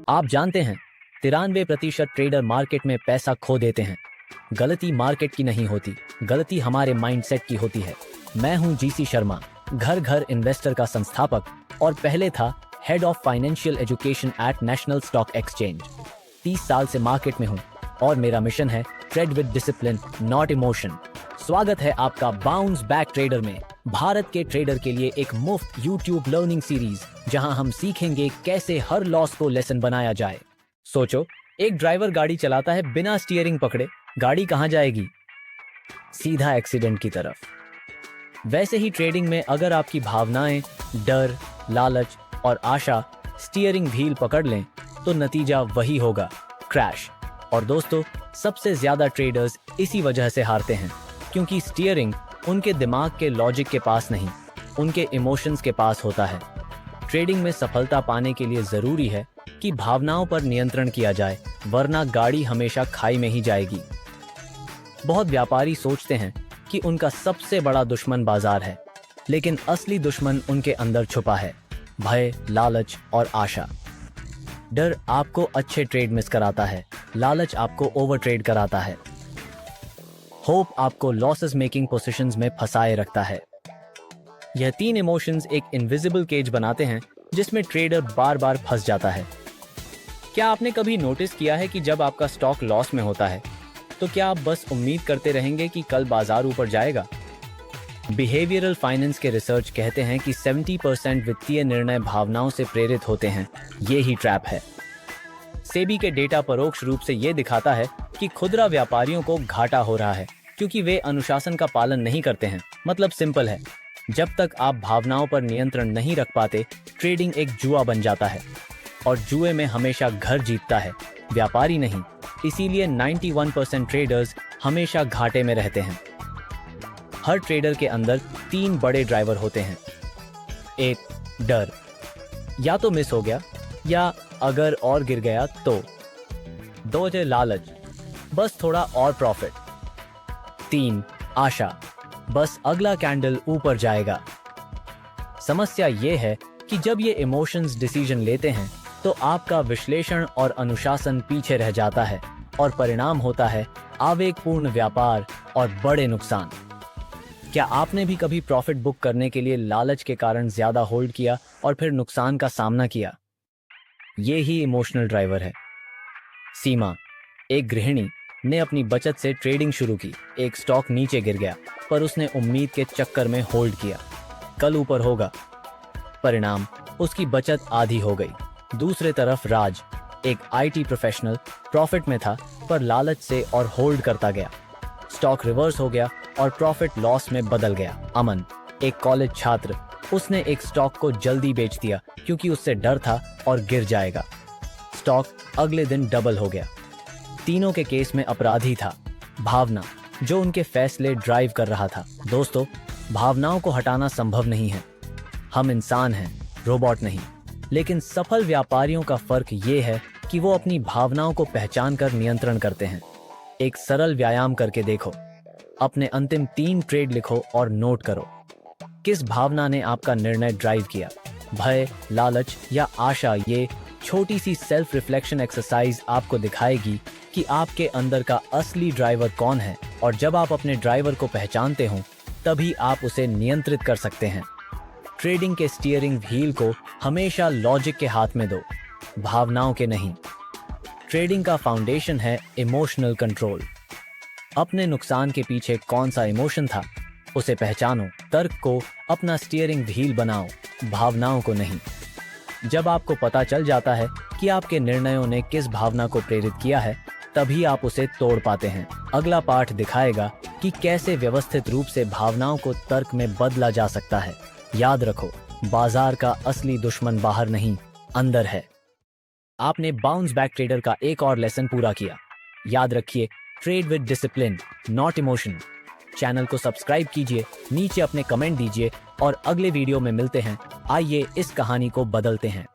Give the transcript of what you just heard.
आप जानते हैं 93% ट्रेडर मार्केट में पैसा खो देते हैं। गलती मार्केट की नहीं होती, गलती हमारे माइंडसेट की होती है। मैं हूं जीसी शर्मा, घर घर इन्वेस्टर का संस्थापक और पहले था head of financial education at national stock exchange. 30 साल से मार्केट में हूं और मेरा मिशन है trade with discipline not emotion. स्वागत है आपका बाउंस बैक ट्रेडर में, भारत के ट्रेडर के लिए एक मुफ्त यूट्यूब लर्निंग सीरीज जहां हम सीखेंगे कैसे हर लॉस को लेसन बनाया जाए। सोचो, एक ड्राइवर गाड़ी चलाता है बिना स्टीयरिंग पकड़े, गाड़ी कहां जाएगी? सीधा एक्सीडेंट की तरफ। वैसे ही ट्रेडिंग में अगर आपकी भावनाएं डर, लालच और आशा स्टीयरिंग व्हील पकड़ लें तो नतीजा वही होगा, क्रैश। और दोस्तों, सबसे ज्यादा ट्रेडर्स इसी वजह से हारते हैं, क्योंकि स्टीयरिंग उनके दिमाग के लॉजिक के पास नहीं, उनके इमोशंस के पास होता है। ट्रेडिंग में सफलता पाने के लिए जरूरी है कि भावनाओं पर नियंत्रण किया जाए, वरना गाड़ी हमेशा खाई में ही जाएगी। बहुत व्यापारी सोचते हैं कि उनका सबसे बड़ा दुश्मन बाजार है, लेकिन असली दुश्मन उनके अंदर छुपा है, भय, लालच और आशा। डर आपको अच्छे ट्रेड मिस कराता है, लालच आपको ओवर ट्रेड कराता है, होप आपको लॉसेस मेकिंग पोजीशंस में फंसाए रखता है। यह तीन इमोशंस एक इनविजिबल केज बनाते हैं जिसमें ट्रेडर बार बार फंस जाता है। क्या आपने कभी नोटिस किया है कि जब आपका स्टॉक लॉस में होता है तो क्या आप बस उम्मीद करते रहेंगे कि कल बाजार ऊपर जाएगा? बिहेवियरल फाइनेंस के रिसर्च कहते हैं कि 70% वित्तीय निर्णय भावनाओं से प्रेरित होते हैं। ये ही ट्रैप है। सेबी के डेटा परोक्ष रूप से ये दिखाता है कि खुदरा व्यापारियों को घाटा हो रहा है क्योंकि वे अनुशासन का पालन नहीं करते हैं। मतलब सिंपल है, जब तक आप भावनाओं पर नियंत्रण नहीं रख पाते, ट्रेडिंग एक जुआ बन जाता है और जुए में हमेशा घर जीतता है, व्यापारी नहीं। इसीलिए 91% ट्रेडर्स हमेशा घाटे में रहते हैं। हर ट्रेडर के अंदर 3 बड़े ड्राइवर होते हैं। एक, डर, या तो मिस हो गया या अगर और गिर गया तो। 2, लालच, बस थोड़ा और प्रॉफिट। 3, आशा, बस अगला कैंडल ऊपर जाएगा। समस्या ये है कि जब ये इमोशंस डिसीजन लेते हैं तो आपका विश्लेषण और अनुशासन पीछे रह जाता है और परिणाम होता है आवेगपूर्ण व्यापार और बड़े नुकसान। क्या आपने भी कभी प्रॉफिट बुक करने के लिए लालच के कारण ज्यादा होल्ड किया और फिर नुकसान का सामना किया? ये ही इमोशनल ड्राइवर है। सीमा, एक गृहिणी ने अपनी बचत से ट्रेडिंग शुरू की। एक स्टॉक नीचे गिर गया पर उसने उम्मीद के चक्कर में होल्ड किया, कल ऊपर होगा। परिणाम, उसकी बचत आधी हो गई। दूसरे तरफ राज, एक आईटी प्रोफेशनल, प्रॉफिट में था पर लालच से और होल्ड करता गया। स्टॉक रिवर्स हो गया और प्रॉफिट लॉस में बदल गया। अमन, एक कॉलेज छात्र, उसने एक स्टॉक को जल्दी बेच दिया क्योंकि उससे डर था और गिर जाएगा। स्टॉक अगले दिन डबल हो गया। तीनों के केस में अपराधी था भावना, जो उनके फैसले ड्राइव कर रहा था। दोस्तों, भावनाओं को हटाना संभव नहीं है। हम इंसान हैं, रोबोट नहीं। लेकिन सफल व्यापारियों का फर्क ये है कि वो अपनी भावनाओं को पहचान कर नियंत्रण करते हैं। एक सरल व्यायाम करके देखो। अपने अंतिम 3 ट्रेड लिखो और नोट करो, किस भावना ने आपका निर्णय ड्राइव किया, भय, लालच या आशा। ये छोटी सी सेल्फ रिफ्लेक्शन एक्सरसाइज आपको दिखाएगी कि आपके अंदर का असली ड्राइवर कौन है, और जब आप अपने ड्राइवर को पहचानते हो तभी आप उसे नियंत्रित कर सकते हैं। ट्रेडिंग के स्टीयरिंग व्हील को हमेशा लॉजिक के हाथ में दो, भावनाओं के नहीं। ट्रेडिंग का फाउंडेशन है इमोशनल कंट्रोल। अपने नुकसान के पीछे कौन सा इमोशन था, उसे पहचानो। तर्क को अपना स्टीयरिंग व्हील बनाओ, भावनाओं को नहीं। जब आपको पता चल जाता है कि आपके निर्णयों ने किस भावना को प्रेरित किया है, तभी आप उसे तोड़ पाते हैं। अगला पाठ दिखाएगा कि कैसे व्यवस्थित रूप से भावनाओं को तर्क में बदला जा सकता है। याद रखो, बाजार का असली दुश्मन बाहर नहीं, अंदर है। आपने बाउंस बैक ट्रेडर का एक और लेसन पूरा किया। याद रखिए, trade with discipline not emotion. Channel को सब्सक्राइब कीजिए, नीचे अपने कमेंट दीजिए और अगले वीडियो में मिलते हैं। आइए इस कहानी को बदलते हैं।